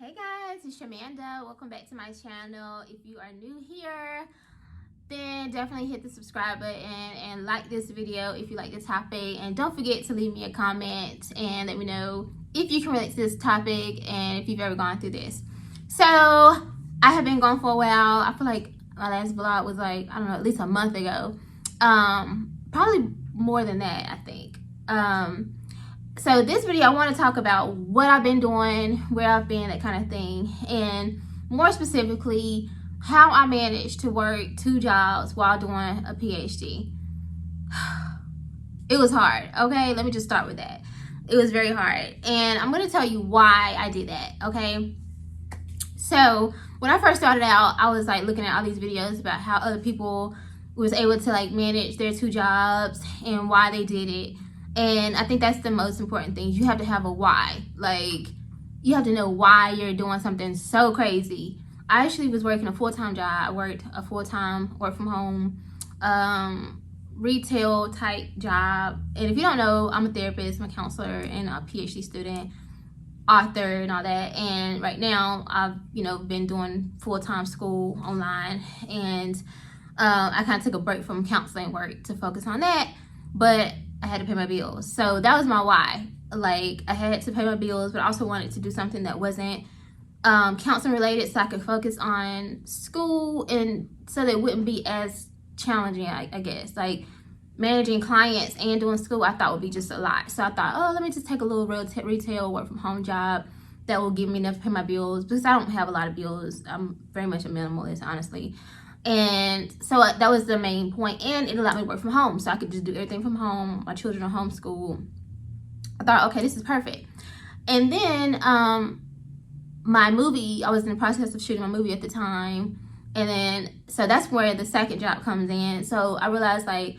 Hey guys, it's Shamanda. Welcome back to my channel. If you are new here, then definitely hit the subscribe button and like this video if you like the topic. And don't forget to leave me a comment and let me know if you can relate to this topic and if you've ever gone through this. So I have been gone for a while. I feel like my last vlog was like, I don't know, at least a month ago. Probably more than that, I think. So this video, I want to talk about what I've been doing, where I've been, that kind of thing. And more specifically, how I managed to work 2 jobs while doing a PhD. It was hard, okay? Let me just start with that. It was very hard. And I'm going to tell you why I did that, okay? So when I first started out, I was like looking at all these videos about how other people was able to like manage their 2 jobs and why they did it. And I think that's the most important thing. You have to have a why. Like, you have to know why you're doing something so crazy. I actually was working a full-time job. I worked a full-time work from home retail type job. And if you don't know, I'm a therapist, I'm a counselor, and a PhD student, author, and all that. And right now, I've been doing full-time school online, and I kind of took a break from counseling work to focus on that. But I had to pay my bills. So that was my why. Like, I had to pay my bills, but I also wanted to do something that wasn't counseling related so I could focus on school, and so that it wouldn't be as challenging, I guess. Like, managing clients and doing school, I thought would be just a lot. So I thought, oh, let me just take a little retail work from home job that will give me enough to pay my bills, because I don't have a lot of bills. I'm very much a minimalist, honestly. And so that was the main point, and it allowed me to work from home, so I could just do everything from home. My children are homeschooled. I thought, okay, this is perfect. And then my movie, I was in the process of shooting my movie at the time, and then so that's where the second job comes in. So I realized, like,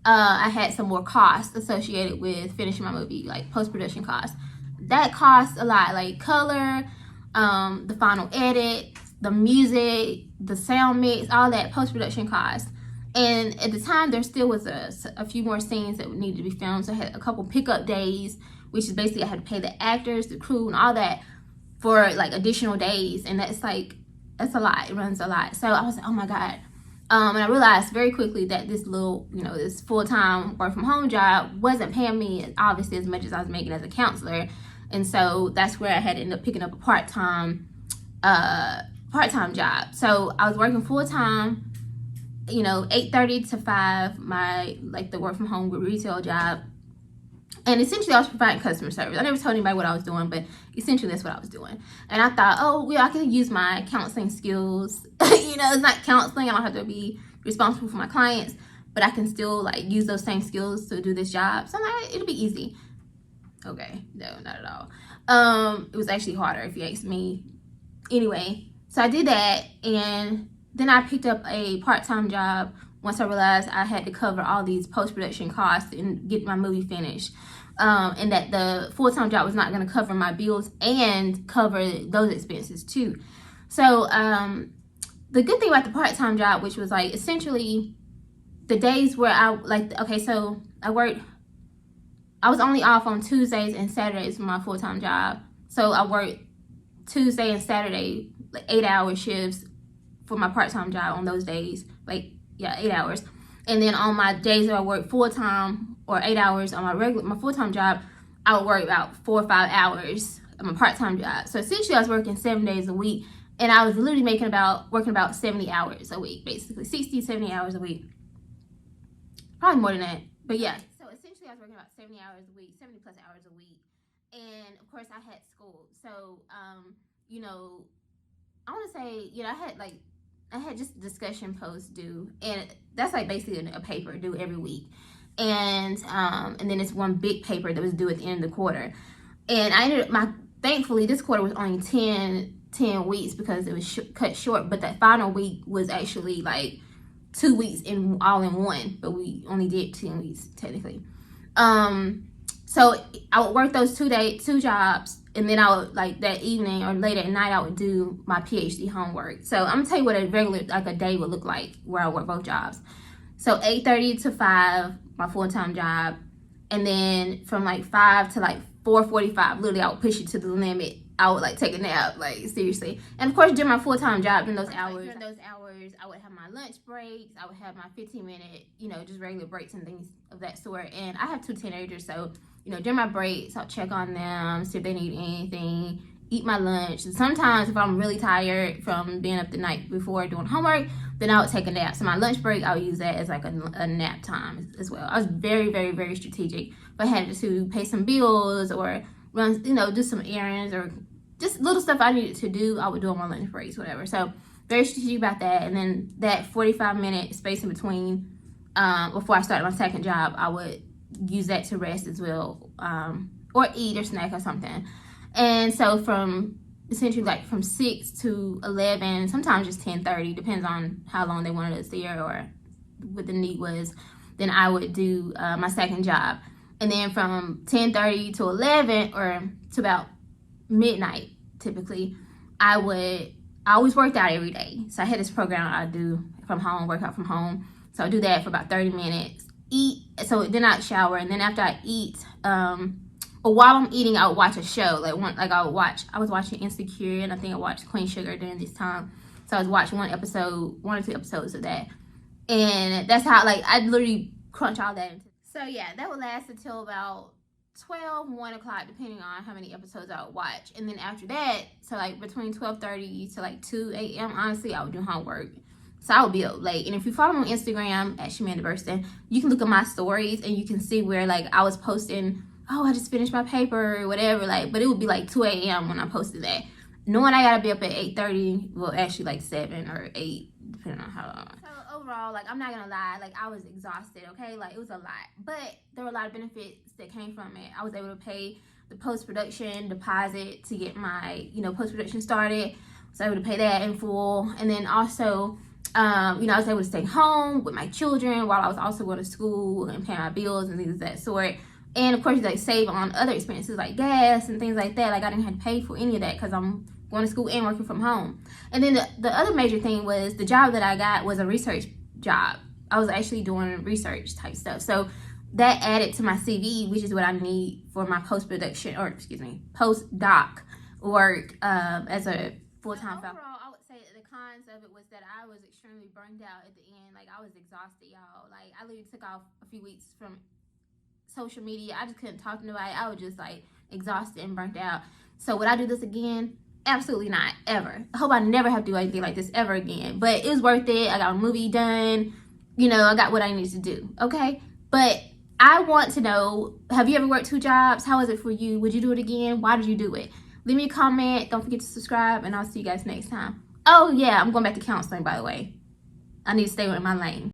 I had some more costs associated with finishing my movie, like post-production costs. That costs a lot, like color, the final edit, the music, the sound mix, all that post-production costs. And at the time, there still was a few more scenes that needed to be filmed. So I had a couple pickup days, which is basically I had to pay the actors, the crew, and all that for like additional days. And that's a lot. It runs a lot. So I was like, oh my God. And I realized very quickly that this little, this full-time work from home job wasn't paying me obviously as much as I was making as a counselor. And so that's where I had to end up picking up a part-time job. So I was working full-time, 8:30 to 5, the work from home retail job. And essentially I was providing customer service. I never told anybody what I was doing, but essentially that's what I was doing. And I thought, oh, well, I can use my counseling skills. It's not counseling. I don't have to be responsible for my clients, but I can still like use those same skills to do this job. So I'm like, it'll be easy. Okay, no, not at all. It was actually harder if you ask me. Anyway, so I did that, and then I picked up a part-time job once I realized I had to cover all these post-production costs and get my movie finished. And that the full-time job was not going to cover my bills and cover those expenses too. So the good thing about the part-time job, which was like essentially the days where I was only off on Tuesdays and Saturdays for my full-time job. So I worked Tuesday and Saturday, like 8-hour shifts for my part-time job on those days, 8 hours. And then on my days that I work full-time, or 8 hours on my full-time job, I would work about 4 or 5 hours on my part-time job. So essentially I was working 7 days a week, and I was literally working about 70 hours a week, basically 60, 70 hours a week. Probably more than that, but yeah. So essentially I was working about 70 hours a week, 70 plus hours a week. And of course I had school. So, I want to say, I had just discussion posts due, and that's like basically a paper due every week. And then it's one big paper that was due at the end of the quarter. And thankfully this quarter was only 10 weeks because it was cut short, but that final week was actually like 2 weeks all in one, but we only did 10 weeks technically. So I would work those 2 jobs, and then I would, like, that evening or late at night, I would do my PhD homework. So I'm gonna tell you what a regular, like, a day would look like where I work both jobs. So 8:30 to 5, my full-time job, and then from like 5 to like 4:45, literally I would push it to the limit I would like take a nap, like seriously. And of course, during my full-time job, during those hours, I would have my lunch breaks. I would have my 15-minute, you know, just regular breaks and things of that sort. And I have 2 teenagers, so you know, during my breaks, I'll check on them, see if they need anything, eat my lunch. And sometimes, if I'm really tired from being up the night before doing homework, then I would take a nap. So my lunch break, I would use that as like a nap time as well. I was very, very, very strategic. If I had to pay some bills or run, you know, do some errands or just little stuff I needed to do, I would do on my lunch breaks, whatever. So very strategic about that. And then that 45-minute space in between, before I started my second job, I would use that to rest as well, or eat or snack or something. And so from essentially like from 6 to 11, sometimes just 10:30, depends on how long they wanted us there or what the need was, then I would do my second job. And then from 10:30 to 11 or to about midnight, typically, I always worked out every day. So I had this program I do from home, workout from home. So I do that for about 30 minutes, eat. So then I'd shower, and then after I eat, or while I'm eating, I would watch a show. I was watching Insecure, and I think I watched Queen Sugar during this time. So I was watching 1 or 2 episodes of that. And that's how, like, I literally crunch all that into. So yeah, that would last until about 12, 1 o'clock, depending on how many episodes I would watch. And then after that, so like between 12:30 to like 2 a.m., honestly, I would do homework. So I would be up late. And if you follow me on Instagram at Shamanda Burston, you can look at my stories and you can see where like I was posting, oh, I just finished my paper or whatever, like, but it would be like 2 a.m. when I posted that. Knowing I gotta be up at 8:30, well, actually like 7 or 8, depending on how long. So overall, like, I'm not gonna lie, like, I was exhausted, okay? Like, it was a lot, but there were a lot of benefits that came from it. I was able to pay the post-production deposit to get my, you know, post-production started. So I was able to pay that in full. And then also, you know, I was able to stay home with my children while I was also going to school and paying my bills and things of that sort. And of course, like, save on other expenses like gas and things like that. Like, I didn't have to pay for any of that because I'm going to school and working from home. And then the other major thing was the job that I got was a research job. I was actually doing research type stuff. So that added to my CV, which is what I need for my postdoc work as a full-time fellow. Overall, I would say that the cons of it was that I was extremely burned out at the end. Like, I was exhausted, y'all. Like, I literally took off a few weeks from social media. I just couldn't talk to nobody. I was just like exhausted and burnt out. So would I do this again? Absolutely not, ever. I hope I never have to do anything like this ever again. But it was worth it. I got a movie done. You know, I got what I needed to do, okay? But I want to know, have you ever worked 2 jobs? How is it for you? Would you do it again? Why did you do it? Leave me a comment. Don't forget to subscribe, and I'll see you guys next time. Oh, yeah, I'm going back to counseling, by the way. I need to stay in my lane.